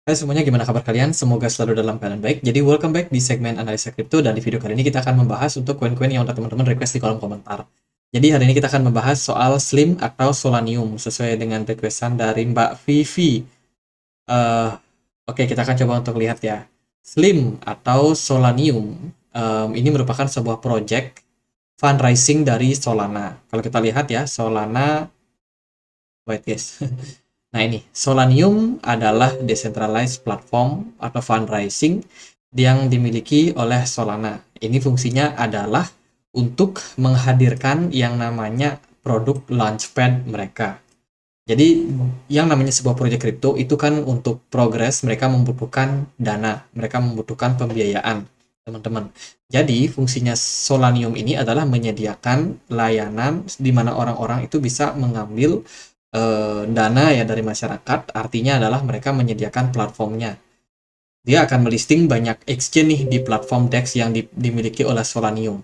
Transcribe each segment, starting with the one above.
Hai semuanya, gimana kabar kalian? Semoga selalu dalam keadaan baik. Jadi welcome back di segmen analisa kripto, dan di video kali ini kita akan membahas untuk koin-koin yang udah teman-teman request di kolom komentar. Jadi hari ini kita akan membahas soal SLIM atau Solanium sesuai dengan requestan dari Mbak Vivi. Eh, oke, kita akan coba untuk lihat ya. SLIM atau Solanium ini merupakan sebuah project fundraising dari Solana. Kalau kita lihat ya, Solana, wait guys. Nah ini, Solanium adalah decentralized platform atau fundraising yang dimiliki oleh Solana. Ini fungsinya adalah untuk menghadirkan yang namanya produk launchpad mereka. Jadi yang namanya sebuah proyek kripto itu kan untuk progres mereka membutuhkan dana, mereka membutuhkan pembiayaan, teman-teman. Jadi fungsinya Solanium ini adalah menyediakan layanan di mana orang-orang itu bisa mengambil dana ya dari masyarakat. Artinya adalah mereka menyediakan platformnya. Dia akan melisting banyak exchange nih di platform DEX yang dimiliki oleh Solanium,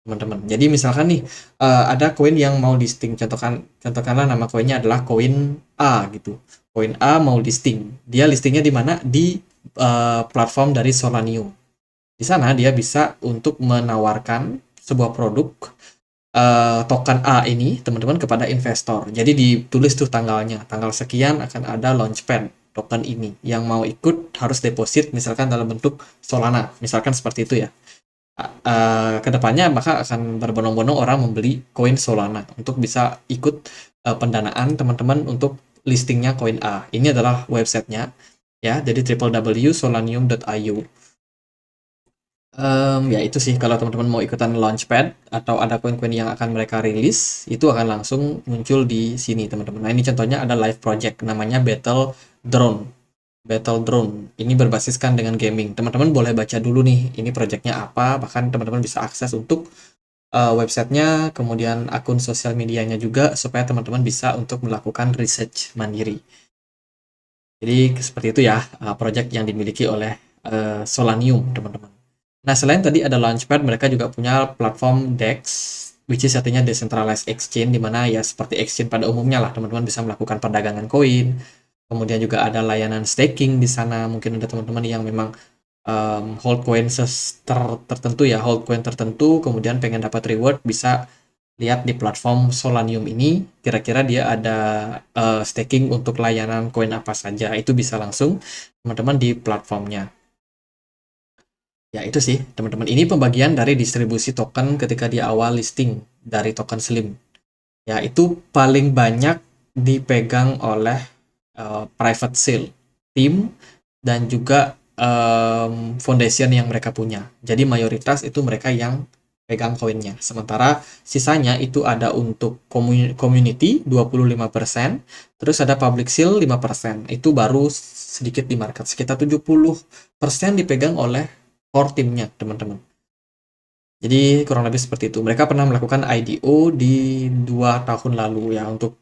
teman-teman. Jadi misalkan nih ada koin yang mau listing, contohkanlah nama koinnya adalah koin A gitu. Koin A mau listing. Dia listingnya di mana? Di platform dari Solanium. Di sana dia bisa untuk menawarkan sebuah produk token A ini, teman-teman, kepada investor. Jadi ditulis tuh tanggalnya, tanggal sekian akan ada launchpad token ini. Yang mau ikut harus deposit misalkan dalam bentuk Solana, misalkan seperti itu ya. Kedepannya maka akan berbondong-bondong orang membeli koin Solana untuk bisa ikut pendanaan teman-teman untuk listingnya koin A. Ini adalah websitenya ya, jadi www.solanium.io. Ya itu sih, kalau teman-teman mau ikutan launchpad atau ada koin-koin yang akan mereka rilis, itu akan langsung muncul di sini, teman-teman. Nah, ini contohnya ada live project namanya Battle Drone. Battle Drone ini berbasiskan dengan gaming. Teman-teman boleh baca dulu nih, ini projectnya apa, bahkan teman-teman bisa akses untuk websitenya, kemudian akun sosial medianya juga, supaya teman-teman bisa untuk melakukan research mandiri. Jadi seperti itu ya, project yang dimiliki oleh Solanium, teman-teman. Nah, selain tadi ada Launchpad, mereka juga punya platform DEX, which is artinya decentralized exchange, di mana ya seperti exchange pada umumnya lah, teman-teman bisa melakukan perdagangan koin. Kemudian juga ada layanan staking di sana. Mungkin ada teman-teman yang memang hold coin tertentu ya, hold coin tertentu, kemudian pengen dapat reward, bisa lihat di platform Solanium ini, kira-kira dia ada staking untuk layanan koin apa saja. Itu bisa langsung teman-teman di platformnya. Ya, itu sih, teman-teman. Ini pembagian dari distribusi token ketika di awal listing dari token Slim. Ya, itu paling banyak dipegang oleh private sale, tim, dan juga foundation yang mereka punya. Jadi mayoritas itu mereka yang pegang koinnya. Sementara sisanya itu ada untuk community 25%, terus ada public sale 5%. Itu baru sedikit di market. Sekitar 70% dipegang oleh core timnya, teman-teman. Jadi kurang lebih seperti itu. Mereka pernah melakukan IDO di 2 tahun lalu ya untuk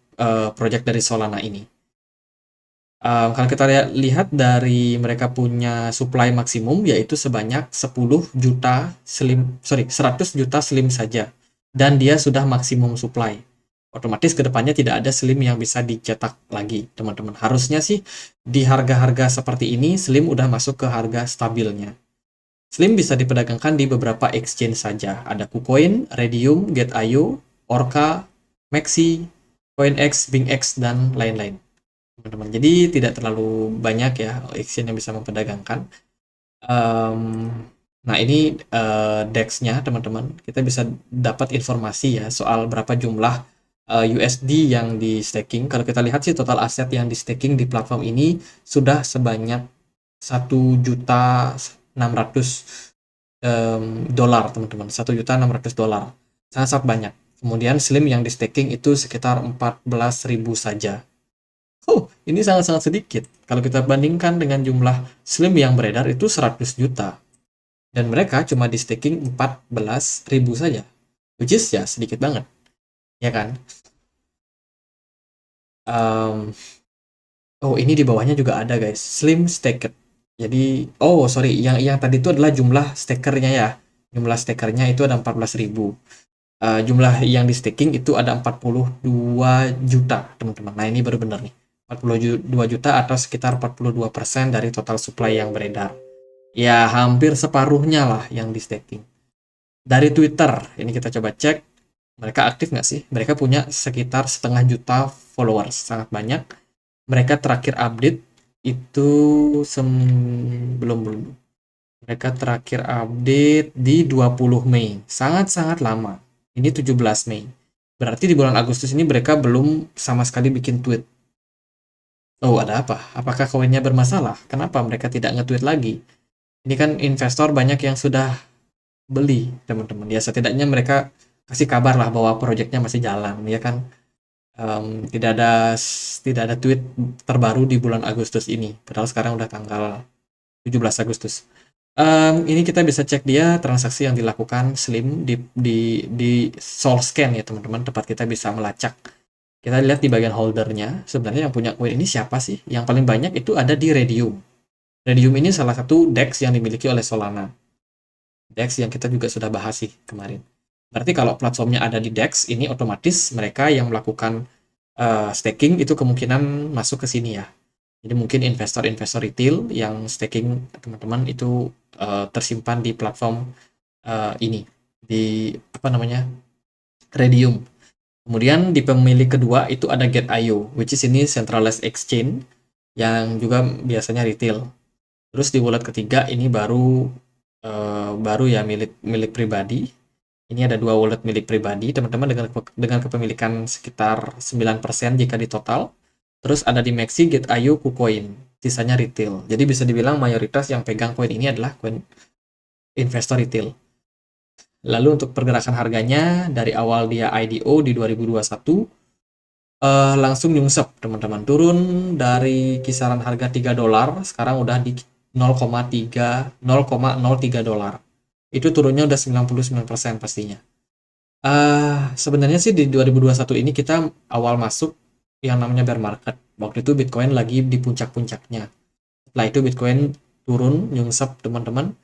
project dari Solana ini. Kalau kita lihat dari mereka punya supply maksimum yaitu sebanyak 10 juta slim, 100 juta slim saja. Dan dia sudah maksimum supply. Otomatis kedepannya tidak ada slim yang bisa dicetak lagi, teman-teman. Harusnya sih di harga-harga seperti ini slim udah masuk ke harga stabilnya. Slim bisa diperdagangkan di beberapa exchange saja. Ada KuCoin, Redium, Get.io, Orca, Maxi, CoinX, BingX, dan lain-lain, teman-teman. Jadi tidak terlalu banyak ya exchange yang bisa memperdagangkan. Nah ini DEX-nya, teman-teman. Kita bisa dapat informasi ya soal berapa jumlah USD yang di staking. Kalau kita lihat sih total aset yang di staking di platform ini sudah sebanyak 1.600.000 dolar, teman-teman. 1.600.000 dolar, sangat-sangat banyak. Kemudian Slim yang di staking itu sekitar 14.000 saja. Oh, ini sangat-sangat sedikit. Kalau kita bandingkan dengan jumlah Slim yang beredar itu 100 juta. Dan mereka cuma di staking 14.000 saja. Which is ya sedikit banget. Ya kan? Oh, ini di bawahnya juga ada, guys. Slim Staked. Jadi, oh sorry, yang tadi itu adalah jumlah stakernya ya. Jumlah stakernya itu ada 14.000. Jumlah yang di staking itu ada 42 juta, teman-teman. Nah, ini baru benar nih. 42 juta atau sekitar 42% dari total supply yang beredar. Ya, hampir separuhnya lah yang di staking. Dari Twitter, ini kita coba cek, mereka aktif nggak sih? Mereka punya sekitar 1,5 juta followers, sangat banyak. Mereka terakhir update itu belum. Mereka terakhir update di 20 Mei. Sangat-sangat lama. Ini 17 Mei. Berarti di bulan Agustus ini mereka belum sama sekali bikin tweet. Oh, ada apa? Apakah koinnya bermasalah? Kenapa mereka tidak nge-tweet lagi? Ini kan investor banyak yang sudah beli, teman-teman. Ya, setidaknya mereka kasih kabar lah bahwa proyeknya masih jalan, ya kan? Tidak ada tweet terbaru di bulan Agustus ini. Padahal sekarang udah tanggal 17 Agustus. Ini kita bisa cek dia transaksi yang dilakukan Slim di Solscan ya teman-teman, tempat kita bisa melacak. Kita lihat di bagian holdernya, sebenarnya yang punya koin ini siapa sih? Yang paling banyak itu ada di Redium. Redium ini salah satu DEX yang dimiliki oleh Solana. DEX yang kita juga sudah bahas sih kemarin. Berarti kalau platformnya ada di DEX, ini otomatis mereka yang melakukan staking itu kemungkinan masuk ke sini ya. Jadi mungkin investor-investor retail yang staking teman-teman itu tersimpan di platform ini, di apa namanya, Redium. Kemudian di pemilik kedua itu ada Get.io, which is ini centralized exchange yang juga biasanya retail. Terus di wallet ketiga ini baru ya milik pribadi. Ini ada 2 wallet milik pribadi teman-teman dengan kepemilikan sekitar 9% jika di total. Terus ada di Maxi, Get.io, KuCoin. Sisanya retail. Jadi bisa dibilang mayoritas yang pegang koin ini adalah koin investor retail. Lalu untuk pergerakan harganya, dari awal dia IDO di 2021, langsung nyungsep teman-teman. Turun dari kisaran harga $3, sekarang udah di 0,03 $. Itu turunnya udah 99% pastinya. Sebenarnya sih di 2021 ini kita awal masuk yang namanya bear market. Waktu itu Bitcoin lagi di puncak-puncaknya. Setelah itu Bitcoin turun, nyungsep teman-teman.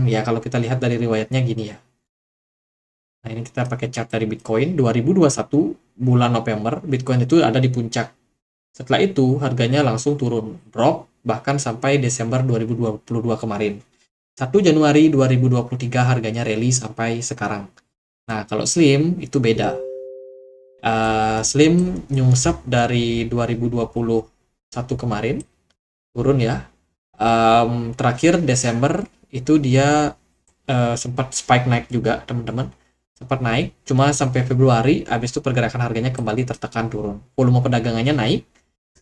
Ya kalau kita lihat dari riwayatnya gini ya. Nah ini kita pakai chart dari Bitcoin. 2021 bulan November, Bitcoin itu ada di puncak. Setelah itu harganya langsung turun, drop, bahkan sampai Desember 2022 kemarin. 1 Januari 2023 harganya rally sampai sekarang. Nah kalau Slim itu beda. Slim nyungsep dari 2021 kemarin, turun ya. Terakhir Desember itu dia sempat spike naik juga teman-teman, sempat naik cuma sampai Februari, habis itu pergerakan harganya kembali tertekan turun. Volume perdagangannya naik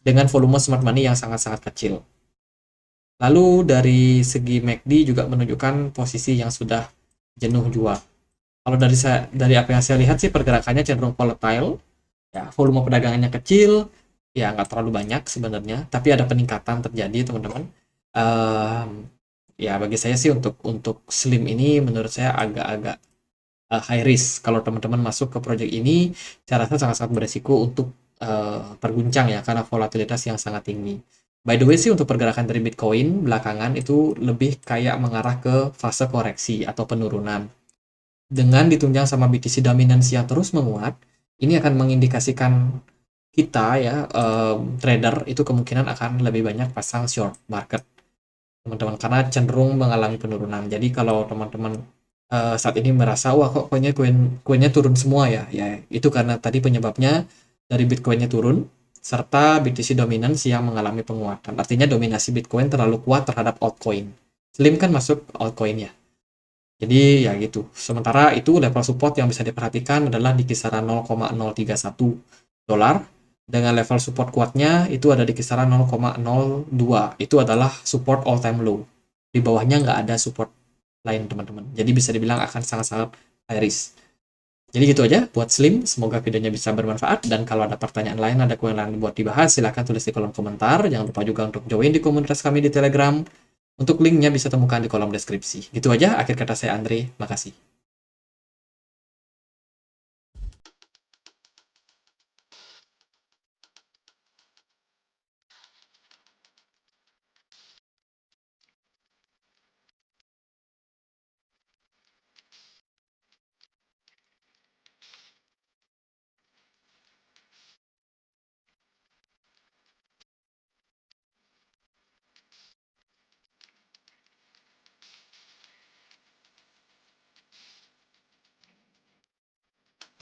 dengan volume smart money yang sangat-sangat kecil. Lalu dari segi MACD juga menunjukkan posisi yang sudah jenuh jual. Kalau dari apa yang saya lihat sih pergerakannya cenderung volatile. Ya, volume perdagangannya kecil, ya nggak terlalu banyak sebenarnya, tapi ada peningkatan terjadi teman-teman. Ya bagi saya sih untuk Slim ini menurut saya agak-agak high risk. Kalau teman-teman masuk ke project ini, saya rasa sangat-sangat beresiko untuk terguncang ya karena volatilitas yang sangat tinggi. By the way sih untuk pergerakan dari Bitcoin belakangan itu lebih kayak mengarah ke fase koreksi atau penurunan. Dengan ditunjang sama BTC dominance yang terus menguat, ini akan mengindikasikan kita ya trader itu kemungkinan akan lebih banyak pasang short market teman-teman karena cenderung mengalami penurunan. Jadi kalau teman-teman saat ini merasa wah kok koinnya turun semua ya itu karena tadi penyebabnya dari Bitcoinnya turun serta BTC dominance yang mengalami penguatan. Artinya dominasi Bitcoin terlalu kuat terhadap altcoin. Slim kan masuk altcoin ya. Jadi ya gitu. Sementara itu level support yang bisa diperhatikan adalah di kisaran $0,031. Dengan level support kuatnya itu ada di kisaran 0,02. Itu adalah support all time low. Di bawahnya nggak ada support lain teman-teman. Jadi bisa dibilang akan sangat-sangat high risk. Jadi gitu aja buat Slim. Semoga videonya bisa bermanfaat. Dan kalau ada pertanyaan lain, ada koin lain buat dibahas, silahkan tulis di kolom komentar. Jangan lupa juga untuk join di komunitas kami di Telegram. Untuk linknya bisa temukan di kolom deskripsi. Gitu aja, akhir kata saya Andre. Makasih.